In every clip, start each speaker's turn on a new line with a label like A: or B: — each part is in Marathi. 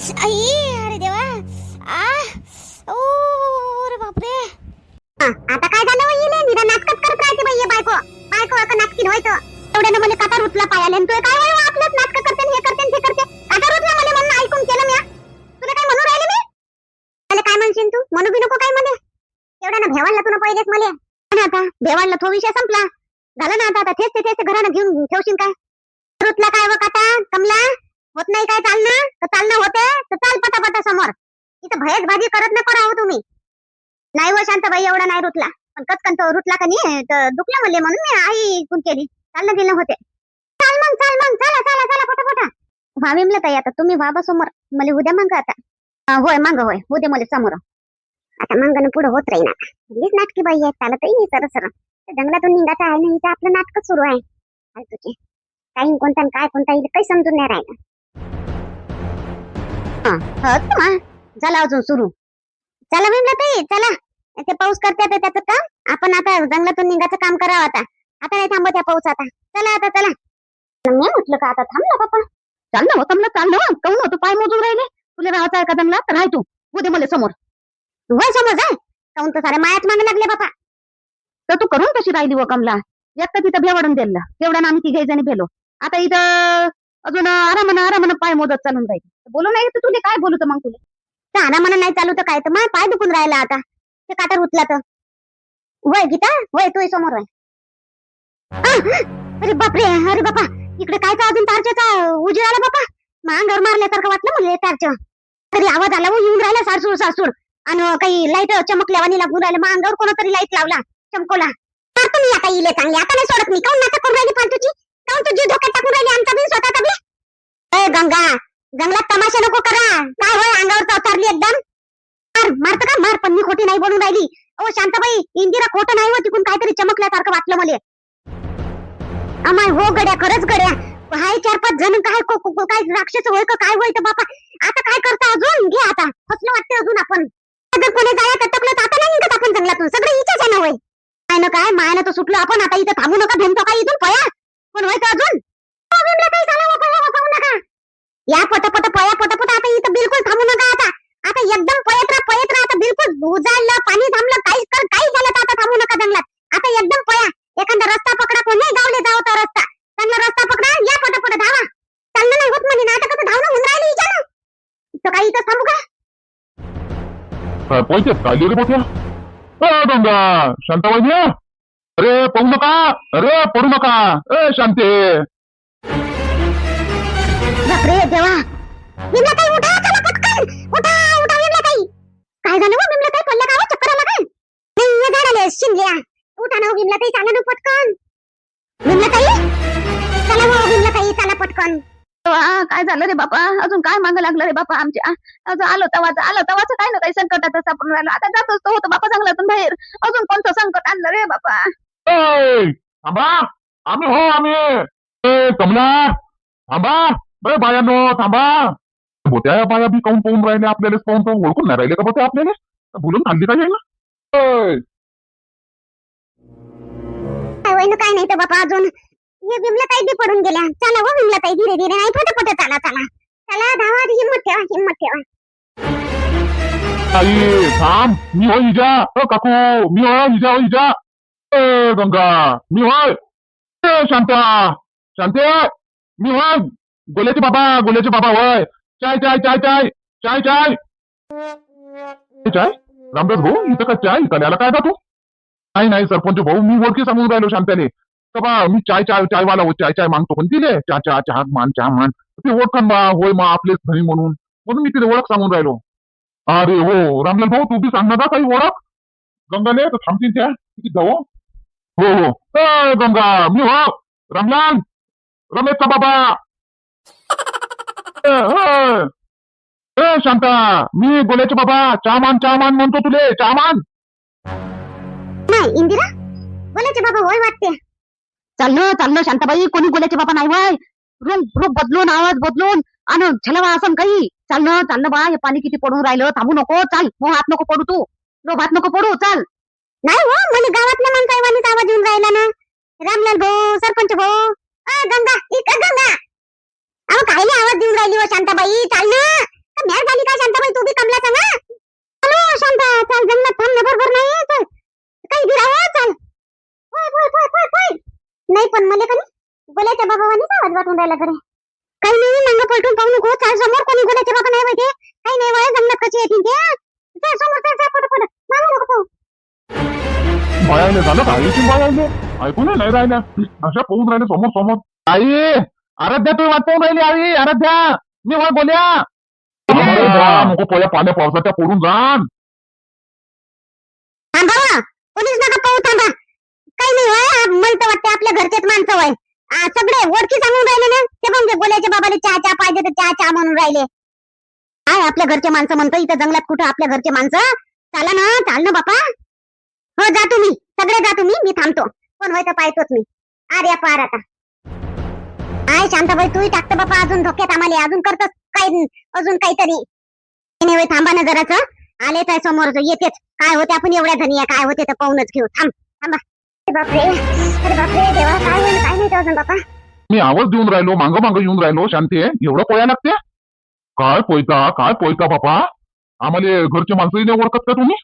A: आई, अरे देवा. आ ओ अरे बापरे.
B: आता काय झालं हो इले निरा नाटकच करत राहते बाई बायको बायको आता नाटकीन होयतो एवढ्यानं मला काटा रुतला पायाले आणि तू काय होय आपलंच नाटक करते हे करते ते करते काटा रुतला मला म्हणून ऐकून केलं मी तुला काय म्हणू राहिले मी मला काय म्हणशील तू म्हणू बी नको काय म्हणे एवढ्यानं भेवाडला तुला पहिलेच मला आणि आता भेवाडला तो विषय संपला झालं ना आता तेच ते घरानं घेऊन ठेवशील काय रुतला काय व काटा कमला होत नाही काय चालणं होते तर चाल पटापटा समोर इथं भयच भाजी करत नको राहू तुम्ही नाही व शांताबाई एवढा नाही रुतला पण कचकन तो रुतला का नाही तर दुखला म्हणले म्हणून मी आई कुण केली चालणं गेलं होते चाल मग चला पटापटा भाविमला ताई आता तुम्ही बाबा समोर मला उद्या मांग आता होय मांग होय उद्या मला समोर आता मांगणं पुढे होत राहील आता हीच नाटकी बाई आहे चालतही नाही सर जंगलातून निघायचं आहे नाही तर आपलं नाटकच सुरू आहे तुझे काही कोणता काय कोणता काही समजून नाही राहिलं झालं अजून सुरू चला बिमला ताई चला ते पाऊस करते त्याचं काम आपण आता जंगलातून निघायचं काम करावं आता नाही थांबत त्या पाऊस आता चला मी म्हटलं का आता थांबला बापा चाललं काऊन होतो पाय मोजून राहिले तुला राहायचं आहे का जंगलात राहाय तू उद्या मला समोर होय समोर जाय काऊन तर सारे मायाच मागे लागले बापा तर तू करून कशी राहिली व कमला एक तर तिथं भेवडून दिलं तेवढ्या आम्ही तिघे जणी भेलो आता इथं अजून आरामानं पाय मोजत चालून राहील बोलू नाही तर तुला काय बोलू मग तुला तर आरामानं नाही चालू तर काय तर माझा पाय दुखून राहिला आता ते काटा रुतला तर वय गीता वय तू समोर वय अरे बापा इकडे काय तर अजून तारच्याचा उजेड आला बापा अंगावर मारल्यासारखं वाटलं म्हणजे तारच्या तरी आवाज आला येऊन राहिला सासूर आणि काही लाईट चमकल्यावानी लागून राहिलं मग अंगावर कोणतरी लाईट लावला चमकोला तर तुम्ही आता इले चांगले आता नाही सोडत मी काऊन नाटक करून राहिली फालतूची काऊन तुझी धोक्यात टाकून राहिली आमचा बी स्वतःचा बी गंगा जंगलात तमाशा नको करा काय होय अंगावर चावतारली एकदम मारत का मार पण मी खोटी नाही बोलून राहिली ओ शांताबाई इंदिरा खोटं नाही हो तिकून काहीतरी चमकल्यासारखं वाटलं मला अमाय हो गड्या खरंच गड्या हाय 4-5 जण काय राक्षस होय का काय होय तर बापा आता काय करता अजून घे आता फसलं वाटते अजून आपण जर कोणी जाया टकलं तर आता नाही निघत आपण जंगलातून सगळं इच्छाच आहे ना होय काय ना काय मायानं तर सुटलं आपण आता इथं थांबू नका भेंतो काय इथून पया पण होय का अजून काही झालं नका या पटापट आता इथं बिलकुल थांबू नका आता एकदम पयत राहा आता बिलकुल उजाळलं पाणी थांबलं काही झालं तर आता थांबू नका जंगलात आता एकदम पया एखादा रस्ता पकडा कोणी गावले जावं तर रस्ता चांगला रस्ता पकडा या पटापट धावा चाललं नाही होत म्हणजे नाटक धावणं होऊन राहिली विचार तर काही इथं थांबू का
C: पोहोचत काय रे मोठ्या गंगा शांताबाई अरे पडू नका ए शांते
B: बापरे देवा बिमला ताई उठा चला पटकन उठा बिमला ताई काय झालं हो बिमला ताई पडलं का चक्कर आला काय नाही हे झाडाले शिंदल्या उठा ना बिमला ताई चला ना पटकन बिमला ताई चला हो बिमला ताई चला पटकन
A: काय झालं रे बापा अजून काय मागं लागलं रे बापा आमच्या अजून आलो तवाच काय ना काही संकटात सापडून राहिलो आता जातोच तो होतो बापा जंगलातून बाहेर अजून कोणतं संकट आणलं रे बापा
C: थांबा आम्ही कमला थांबा बरे बायानो थांबा बोत्या बाया बी काऊन पाहून राहिले आपल्याला पाहून तो ओळखून नाही राहिले का बोत्या आपल्याला बोलून खाल्ली काय ना
B: काय नाही तर बापा अजून हे बिमला ताई बी पडून गेल्या चला हो बिमला ताई धीरे नाही पट चला धावा हिम्मत ठेवा
C: ताई थांब मी होय हिजा काकू मी होय हिजा गंगा मी होय शांते मी होय गोल्याचे बाबा होय चाय रामदास भाऊ इथं का चाय कल्याला काय का तू नाही सरपंच भाऊ मी ओळखी सांगून राहिलो शांत्याने बा मी चायवाला हो चाय मागतो पण तिले चहा मान ते ओळखन बा होय मा आपलेच घरी म्हणून मी तिथे ओळख सांगून राहिलो अरे हो रामलाल भाऊ तू बी सांग ना काही ओळख गंगाने तर थांबतील त्या किती जाऊ हो गंगा मी हो रामलाल रमेशचा बाबा शांता मी गोल्याचे बाबा चहा मान म्हणतो तुले चहा मान
B: नाही इंदिरा गोल्याचे बाबा होय वाटते
A: चाललं शांताबाई कोणी गोल्याचे बाबा नाही वय रूप बदलून आवाज बदलून आणि छलवा असं काही चाललं बा हे पाणी किती पडून राहिलं थांबू नको चाल हात नको पडू तू हात नको पडू चाल
B: नाही हो मला गावातल्या माणसावानीच आवाज येऊन राहिला ना रामलाल भाऊ सरपंच भाऊ गंगा अहो कायले आवाज देऊन राहिली हो शांताबाई चाल ना वाटून राहिला घरी. काही नाही, मागं पलटून पाहू नको. चाल समोर, कोणी गुलाचे बाबा नाही माहिती. काही नाही वय, जंगलात कशी येतील ते. चाल समोर, चाल चाल, पटपट मागं नको पाहू.
C: बायाले झालं का आईची बायाले ऐकून नाही राहिल्या अशा पाहून राहिले समोर समोर. आई आराध्या तू वाट पाहून राहिली. आई आराध्या मी वय बोल्या नको पोया पाण्या पावसाच्या पडून जाण.
B: थांबा, कोणीच नका पाहू, थांबा. काही नाही वय, मला तर वाटते आपल्या घरचेच माणसं वय. सगळे ओळखी सांगून राहिले ना. ते म्हणजे गोल्याच्या बाबाले चहा पाहिजे तर चहा म्हणून राहिले. काय आपल्या घरचे माणसं म्हणतो, इथं जंगलात कुठं आपल्या घरचे माणसं. चाला ना, चाल ना बापा. हो जा तुम्ही, सगळे जा तुम्ही, मी थांबतो. कोण होय तर पाहतोच मी. अरे पार आता काय शांताबाई, तूही टाकतो बापा अजून धोक्यात आम्हाला. अजून करतोस काय, अजून काहीतरी. नाही होय, थांबा ना जराच. आले तर समोर येतेच. काय होते आपण एवढ्या धनी आहे, काय होते तर पाहूनच घेऊ. थांब थांबा. बापरे, अरे बापरे देवा, काय होईल काय नाही अजून बापा.
C: मी आवाज देऊन राहिलो, मांग मांग येऊन राहिलो. शांती एवढं पोया लागते. काय पोयता बापा. आम्हाला घरचे माणसंही नाही ओळखत का तुम्ही?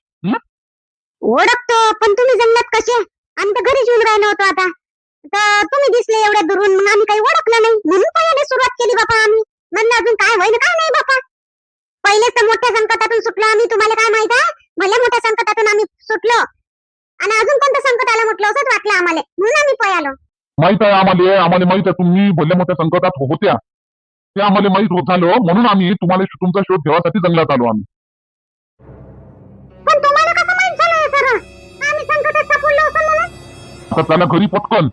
B: ओळखतो, पण तुम्ही जंगलात कसे? आम्ही तर घरीच येऊन राहिलो होतो आता. तर तुम्ही दिसले एवढ्या दुरून, मग आम्ही काही ओळखलं नाही म्हणून पहिले सुरुवात केली बापा आम्ही. म्हणलं अजून काय होईल काय नाही बापा. पहिलेच तर मोठ्या संकटातून सुटलो आम्ही, तुम्हाला काय माहित आहे. भले मोठ्या संकटातून आम्ही सुटलो आणि अजून कोणतं संकट आलं म्हटलं असंच वाटलं आम्हाला, म्हणून आम्ही पळालो.
C: माहित आहे आम्हाला माहित आहे तुम्ही भल्या मोठ्या संकटात होत्या. ते आम्हाला माहित होत झालं म्हणून आम्ही तुम्हाला तुमचा शोध घेण्यासाठी जंगलात आलो आम्ही.
B: पण तुम्हाला कसं माहित झालं हे सर? आम्ही संकटात सापडलो असं म्हणून.
C: आता त्याला घरी पटकन.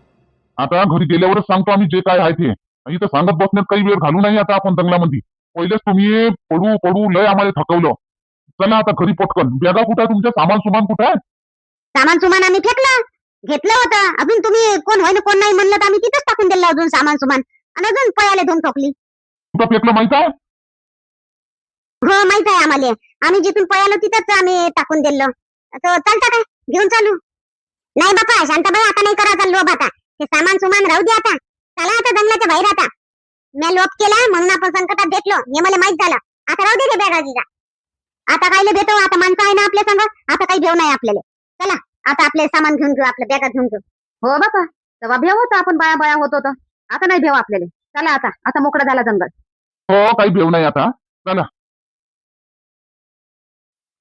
C: आता घरी गेल्यावरच सांगतो आम्ही जे काय आहे ते. इथं सांगत बसण्यात काही वेळ घालू नाही आता आपण जंगलामध्ये. पहिलेच तुम्ही पडू लय आम्हाला थकवलं. चला आता घरी पटकन. बॅगा कुठं आहे तुमच्या? सामान कुठं आहे?
B: सामान सुमान आम्ही फेकलं, घेतलं होतं. अजून तुम्ही कोण होय ना कोण नाही म्हणलं तर आम्ही तिथंच टाकून दिलं अजून सामान सुमान. आणि अजून पळाले धूम ठोकली.
C: कुठं फेकलं माहित आहे?
B: हो माहित आहे आम्हाला. आम्ही जिथून पळालो तिथंच आम्ही टाकून दिलं. तर चालता काय घेऊन चालू? नाही बापा शांताबाई, आता नाही करा चाललो आता. ते सामान सुमान राहू दे आता. चला आता जंगलाच्या बाहेर. आता मी लोप केला म्हणून आपण संकटात भेटलो हे मला माहित झालं. आता राहू दे ते बॅगाजीचा. आता कायले भेटो, आता माणसं आहे ना आपल्या संग. आता काही भेव नाही आपल्याला. चला आता आपले सामान घेऊन घेऊ, आपल्या बॅगा घेऊन घेऊ.
A: हो बापा, तेव्हा भेव होता आपण बाया होत होतो. आता नाही भेव आपल्याला. चला आता मोकळा झाला जंगल.
C: हो काही भेव नाही आता. चला.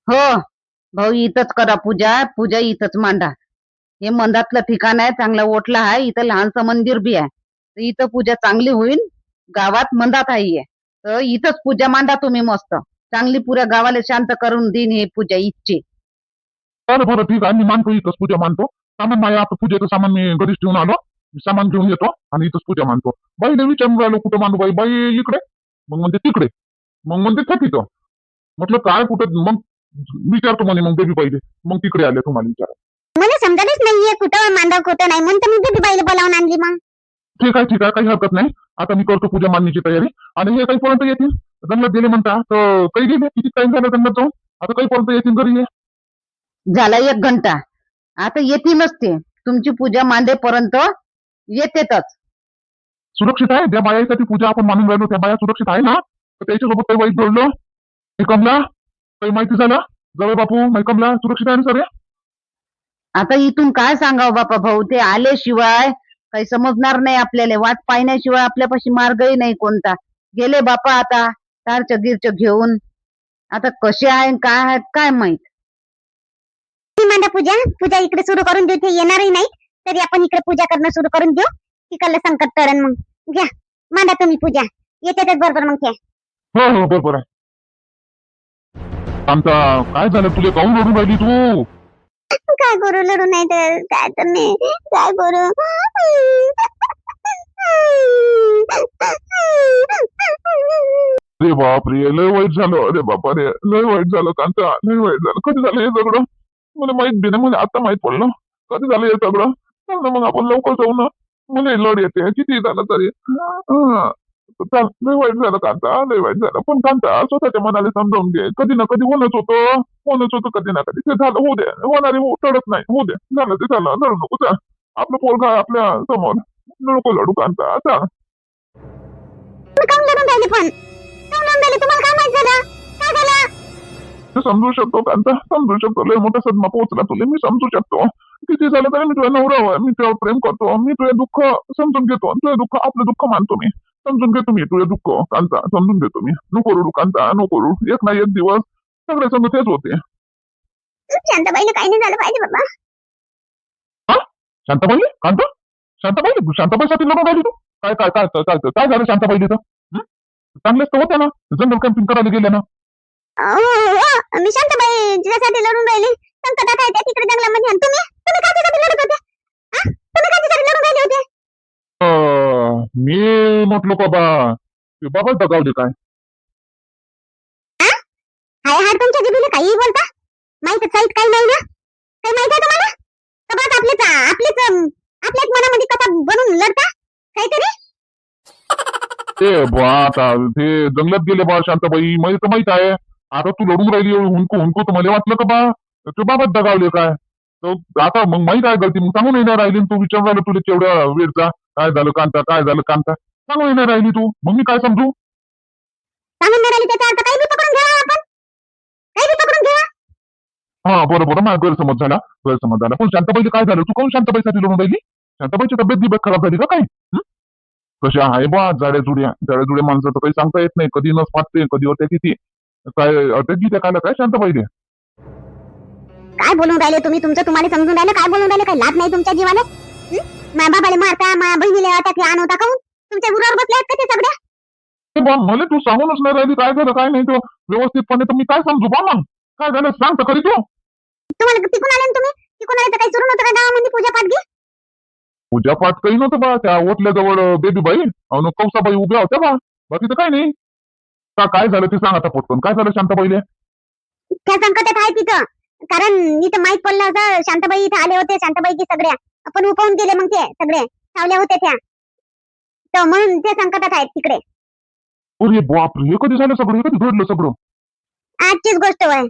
A: हो भाऊ, इथंच करा पूजा इथंच मांडा. हे मंदातलं ठिकाण आहे, चांगला ओटला आहे. इथं लहानसं मंदिर बी आहे. तर इथं पूजा चांगली होईल. गावात मंदात आहे तर इथंच पूजा मांडा तुम्ही मस्त. चांगली पुऱ्या गावाला शांत करून देईन हे पूजा इच्छे.
C: बरं ठीक आहे. मी मानतो इथंच पूजा मानतो. सामान माझ्या आता पूजेचं सामान मी घरीच ठेवून आलो. सामान घेऊन येतो आणि इथंच पूजा मानतो. बाईने विचारून राहिलो कुठं मांडू बाई इकडे. मग म्हणते तिकडे. मग म्हणते थकीतो. म्हटलं काय कुठं मग विचारतो म्हणे मग बेबी पाहिजे. मग तिकडे आले तुम्हाला विचारा.
B: मला समजायलाच नाहीये कुठं मांडव कुठं नाही, म्हणून तर मी बेबी बाईला बोलावून आणली. मग
C: ठीक आहे काही हरकत नाही. आता मी करतो पूजा मांडण्याची तयारी. आणि हे काही पर्यंत येतील जंगलात गेले म्हणता तर काही गेले किती टाइम झाला जंगलात जाऊन. आता काही पर्यंत येतील घरी ये.
A: झाला 1 घंटा. आता येतीलच ते. तुमची पूजा मांडेपर्यंत येतेच.
C: सुरक्षित आहे त्या बायासाठी पूजा आपण मानून राहिलो. त्या बाया सुरक्षित आहे ना? तर त्याच्यासोबत काही वाईट घडलं कमला काही माहिती झालं? जवळ बापू नाही कमला सुरक्षित आहे ना सर?
A: आता इथून काय सांगावं बापा भाऊ, ते आल्याशिवाय काही समजणार नाही आपल्याला. वाट पाहण्याशिवाय आपल्यापाशी मार्गही नाही कोणता. गेले बापा आता तारच गिरच घेऊन. आता कसे आहे काय आहेत काय माहित.
B: मांडा पूजा इकडे सुरू करून देऊ. ते येणारही नाही तरी आपण इकडे पूजा करणं सुरू करून देऊ. तिकडलं संकट टळण. मग घ्या मांडा तुम्ही पूजा. येते बरोबर मग ते.
C: हो बरोबर आहे. आमचा काय झालं तुला काऊन रडून राहिली तू?
B: काय करू लढू नाही तर काय तर मी काय करू.
C: अरे बापरे लय वाईट झालं. अरे बापा रे लय वाईट झालं कांता. लय वाईट झालं. कधी झालं हे सगळं? मला माहित बी नाही. मला आता माहित पडलं. कधी झालं हे सगळं? चल ना मग आपण लवकर जाऊ ना. मला लढ येते किती झालं तरी. चल लय वाईट झालं कांता. लय वाईट झालं. पण कांता स्वतःच्या मनाला समजावून घे. कधी ना कधी होणच होतं कधी ना कधी. ते झालं होऊ दे. होणारे टळत नाही. होऊ दे. झालं ते झालं. लढू नको. चल आपलं पोरगा आपल्या समोर. नको लढू कांता. चल
B: काऊन लढून राहिले पण काऊन लढून राहिले? तुम्हाला काय माहित झालं? काय झालं?
C: समजू शकतो कांता. समजू शकतो. लय मोठा सदमा पोहोचला तुला. मी समजू शकतो. किती झालं तरी मी तुझ्या नवरा आहे, मी तुझ्यावर प्रेम करतो, मी तुझे दुःख समजून घेतो, तुझे दुःख आपलं दुःख मानतो मी, समजून घेतो मी तुझे दुःख कांता, समजून घेतो मी. नको रडू कांता, नको रडू. एक ना एक दिवस सगळे संग तेच होते.
B: शांताबाईला काही नाही झालं पाहिजे बाबा.
C: शांताबाई कांता, शांताबाई तू शांताबाईसाठी लढून राहिली तू? काय काय काय काय काय काय झालं शांताबाईला? चांगलेच तर होत्या ना, जंगल कॅम्पिंग करायला गेल्या ना.
B: मी शांताबाई जिच्यासाठी लढून राहिली. संकटात आहे त्या तिकडे जंगलामध्ये. आणि तुम्ही तुम्ही कायच्यासाठी लढत होते? तुम्ही कायच्यासाठी लढून राहिले होते?
C: मी म्हटलो का बा ते बाबा दगावले काय?
B: हाय हाय तुमच्या जिभेला काही बोलता? माहित साहित काही नाही ना? काही माहित आहे तुम्हाला? तर बस आपल्याच मनामध्ये कथा बनून लढता काहीतरी.
C: ते बा आता ते जंगलात गेले बा शांताबाई, मला तर माहित आहे. आता तू लढून राहिली हुंकू हुंकू, तर मला वाटलं का बा ते बाबाच दगावले काय. तर आता मग माहित आहे गलती, मग सांगून येणार राहिली. तू विचार राहिलं तुला तेवढ्या वेळचा काय झालं कांता, काय झालं कांता, सांगून येणार राहिली तू, मग मी काय समजू?
B: सांगून नाही राहिली त्याचा अर्थ काही बी पकडून घ्या आपण. काही बी पकडून घ्या.
C: हा बरोबर, माझा गैरसमज झाला. पण शांताबाईला काय झालं? तू कोण शांताबाईसाठी लढून राहिली? शांताबाईची तब्येत गिब्येत खराब झाली का काय? कशा आहे बा जाड्या माणसं तर काही सांगता येत नाही, कधी नस फाटते, कधी होते किती काय अटक घेते काय शांताबाईले.
B: काय बोलून राहिले तुम्ही? तुमचं तुम्हाला समजून राहिलं? काय बोलून राहिले? काही लाभ नाही तुमच्या जीवाला? माझ्या बाबाला मारता, माझ्या बहिणीला अटक आणवता काऊन? तुमच्या गुरावर बसले आहेत का ते सगळ्या?
C: ते बा मला तू सांगूनच नाही राहिली काय झालं काय नाही, तो व्यवस्थितपणे तर मी काय समजू बा. मग काय झालं सांग तर खरी तू.
B: तुम्हाला तिकून आले ना तुम्ही? तिकून आले तर काही सुरू नव्हतं का गावामध्ये पूजा पाठ घे?
C: पूजापाठ काही नव्हतं बा, त्या ओटल्याजवळ बेबीबाई अन कौसाबाई उभ्या होत्या बा, बाकी तर काही नाही. काय झालं ते सांग आता पटकन, काय झालं शांताबाईले?
B: त्या संकटात आहे तिथं. कारण इथं माहित पडलं होतं शांताबाई इथं आले होते. शांताबाईची सगळ्या आपण उपावून गेले, मग ते सगळे सावल्या होत्या त्या, तर म्हणून ते संकटात आहेत तिकडे.
C: अरे बाप रे, हे कधी झालं सगळं, हे कधी घडलं सगळं?
B: आजचीच गोष्ट आहे.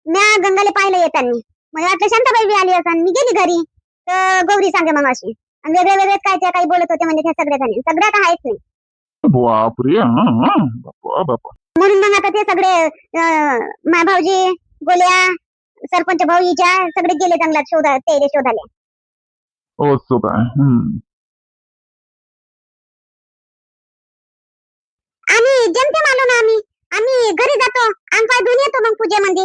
B: म्या गंगाला पाहिलं येताना, मला वाटलं शांताबाई बी आली असं. मी गेली घरी तर गौरी सांगे मग अशी, आणि वेगळे काय काही बोलत होते म्हणजे त्या सगळ्या जणी. सगळ्या का आहेच नाही.
C: बाप रे, बापा बापा.
B: म्हणून मग आता ते सगळे माय भाऊजी, गोल्या, सरपंच भाऊजीच्या सगळे गेले जंगलात शोधाले.
C: असं काय?
B: आम्ही जेमतेम आलो ना. आम्ही घरी जातो, अंग पाय धुवून येतो मग पूजेमध्ये.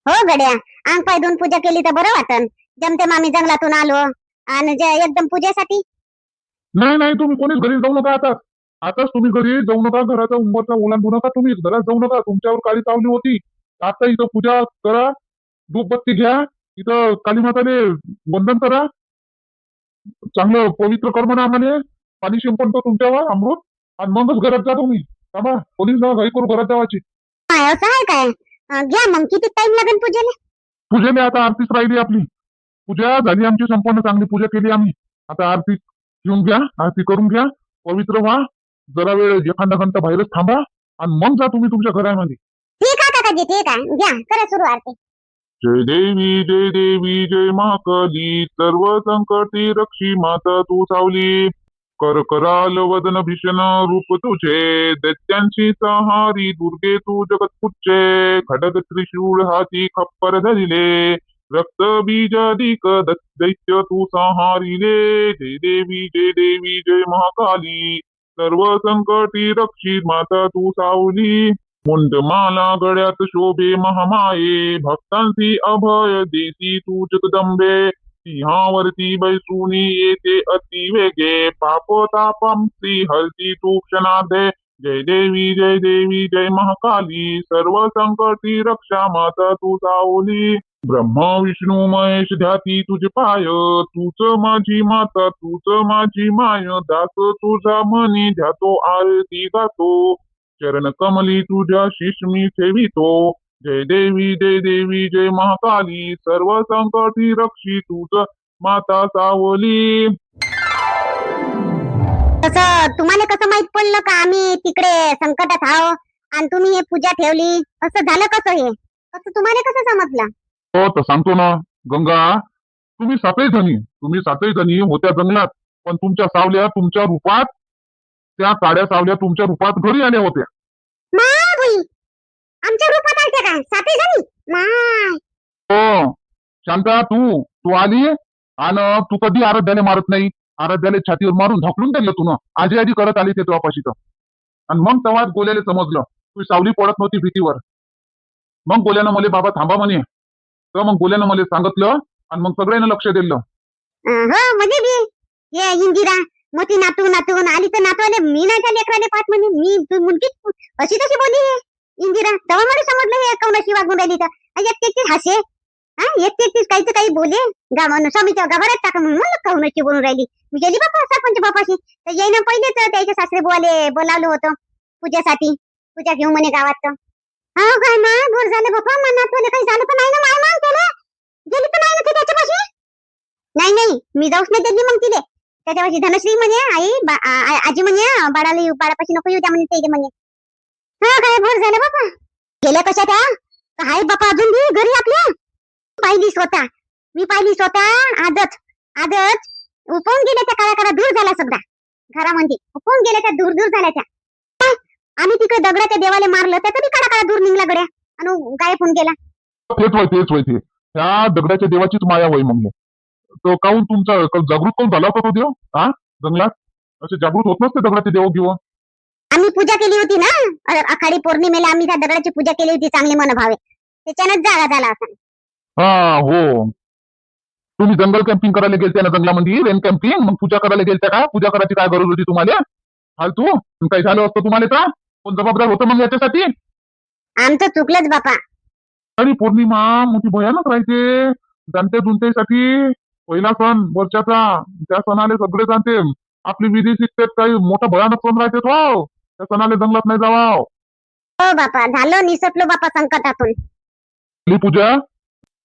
B: हो गड्या, अंग पाय धुवून पूजा केली तर बरं वाटन. जेमतेम आम्ही जंगलातून आलो आणि एकदम पूजेसाठी.
C: नाही तुम्ही कोणीच घरी जाऊ नका आताच तुम्ही घरी जाऊ नका, घराचा उंबरचा ओलांडू नका, तुम्ही घरात जाऊ नका. तुमच्यावर काळी चावली होती. आता इथं पूजा करा, धूपबत्ती घ्या, इथं कालीमाताले वंदन करा, चांगलं पवित्र कर म्हणा आम्हाला, पाणी शिंपणतो तुमच्यावर अमृत, आणि मगच घरात जा तुम्ही. थांबा, पोलीस ना घाई करू घरात जावाची.
B: असं आहे काय? घ्या मग. किती टाइम लागेल पूजेला?
C: पूजेने आता आरतीच राहिली आपली. पूजा झाली आमची संपूर्ण, चांगली पूजा केली आम्ही. आता आरती घेऊन घ्या, आरती करून घ्या, पवित्र व्हा, जरा वेळ एखादा घंटा बाहेरच थांबा, आणि मग जा तुम्ही तुमच्या घरामध्ये.
B: ठीक आहे काकाजी, ठीक आहे. घ्या, करा सुरू आरती.
C: जय देवी जय महाकाली, सर्व संकटी रक्षी माता तू सावली. कर कराल वदन भीषण रूप तुझे, दैत्यांशी सहारी दुर्गे तू जगतपुच्चे. खडग त्रिशूळ हाती खप्पर धरिले, रक्त बीजाधिक दैत्य तू संहारिले. जय देवी जय महाकाली, सर्व संकटी रक्षी माता तू सावली. मुंडमाला गळ्यात शोभे महामाये, भक्तांची अभय देती तू जगदंबे. सिंहावरती बैसूनी येते अति वेगे, पाप तापांची हरती तू क्षणार्धे. जय देवी जय महाकाली, सर्व संकटी रक्षा माता तू सावली. ब्रह्मा विष्णू महेश ध्याती तुझे पाय, तूच माझी माता तूच माझी माय. दास तुझा मनी ध्यातो आरती गातो, चरण कमली तुझ्या शीश मी ठेवितो. जय देवी जय महाकाली, सर्व संकटी रक्षी तूच माता सावली.
B: तसं तुम्हाला कसं माहित पडलं का आम्ही तिकडे संकटात आहो आणि तुम्ही हे पूजा ठेवली? असं झालं कसं? हे कसं तुम्हाला कसं समजलं?
C: हो तर सांगतो ना गंगा, तुम्ही सातही जणी होत्या जंगलात, पण तुमच्या सावल्या तुमच्या रूपात, त्या काड्या सावल्या तुमच्या रूपात घरी आल्या होत्या.
B: माय बाई, आमच्या रूपात आलते काय सातही जणी? माय
C: हो शांता, तू तू आली आणि तू कधी आराध्याला मारत नाही. आराध्याला छातीवर मारून ढकलून दिलं तू ना. आजी आजी करत आली ते तुझ्यापाशी तर. आणि मग तेव्हा गोल्याला समजलं तू सावली पडत नव्हती भीतीवर. मग गोल्यानं मला बाबा थांबा म्हणे. तर मग गोल्यानं मला सांगितलं आणि मग सगळ्यांना लक्ष दिलं.
B: हो म्हणजे बी हे इंदिरा मोठी नातून आली तर नातवाले मी नाही त्या लेकराले पाहत म्हणे. मी तू मुलगी अशी तशी बोलली हे इंदिरा. तेव्हा मला समजलं हे कौनाशी वागून राहिली तर. एकटी हसे हा एकटी काहीच काही बोले गावानं स्वामीच्या गाभाऱ्यात टाका म्हणून म्हणलं कौनाशी बोलून राहिली. मी गेली बापा सरपंच बापाशी तर येईन पहिले तर त्याच्या सासरे बुवाले बोलावलं होतं पूजासाठी. पूजा घेऊ म्हणे गावात तर. हा काय ना भर झालं बापा मनात काही झालं तर नाही ना माय मान त्याला गेली तर नाही ना ती त्याच्यापाशी. नाही मी जाऊच नाही दिली मग तिले त्याच्यापाशी. धनश्री म्हणे आई आजी म्हणे बाळापाशी नको येऊ द्या म्हणे ते म्हणे. हा काय भर झालं बापा. गेल्या कशा त्या काय बापा अजून बी घरी आपल्या. पाहिली स्वतः मी पाहिली स्वतः आजच उपवून गेल्या त्या काळा दूर झाला सगळा घरामध्ये. उपवून गेल्या त्या दूर झाल्या त्या. आम्ही तिकडे दगडाच्या देवाला मारलं त्याचा बी काळा दूर निघला गड्या आणि गायब होऊन गेला.
C: तेच होय ते. त्या दगडाच्या देवाचीच माया होय मग. तो काहून तुमचा जागृत काहून झाला होता तो देव हा जंगलात. असे जागृत होत नसते दगडाचे देव घेऊन.
B: आम्ही पूजा केली होती ना आखाडी पौर्णिमेला. आम्ही त्या दगडाची पूजा केली होती चांगली मनभावे. त्याच्यानंच जागा झाला असा.
C: हा हो. तुम्ही जंगल कॅम्पिंग करायला गेलते ना जंगलामध्ये रेन कॅम्पिंग. मग पूजा करायला गेलते का. पूजा करायची काय गरज होती तुम्हाला. फालतू काही झालं असतं तुम्हाला तर कोण जबाबदार होतं मग याच्यासाठी.
B: आमचं चुकलंच बापा.
C: आणि पौर्णिमा मोठी भयानक राहते जाणते जुनतेसाठी. पहिला सण वर्षाचा. त्या सणाले सगळे जाणते आपली विधी शिकतात. काही मोठा भयानक सण राहते तो. त्या सणाले जंगलात नाही जावा.
B: हो बापा झालं निसटलो बापा संकटातून.
C: झाली पूजा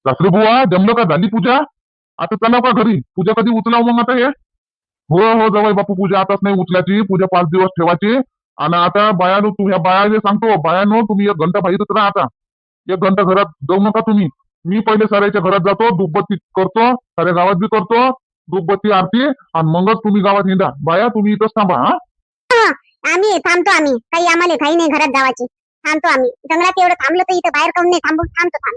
C: सासरी बुवा जमलं का. झाली पूजा. आता चला का घरी. पूजा कधी उचलाव मग आता हे. हो जवळ बापू पूजा आताच नाही उचलायची. पूजा 5 दिवस ठेवायची. आणि आता बायानो तू ह्या बायाले सांगतो बायानो तुम्ही 1 घंटा बाहेरच राहा आता. 1 घंटा घरात जाऊ नका तुम्ही. मी पहिले साऱ्याच्या घरात जातो धूपबत्ती करतो. साऱ्या गावात बी करतो धूपबत्ती आरती आणि मगच तुम्ही गावात हिंडा. बाया तुम्ही इथंच थांबा. हा
B: आम्ही थांबतो. आम्ही काही आम्हाला काही नाही घरात जावाची. थांबतो आम्ही जंगलात एवढं थांबलो तर इथं बाहेर काऊन नाही थांबतो.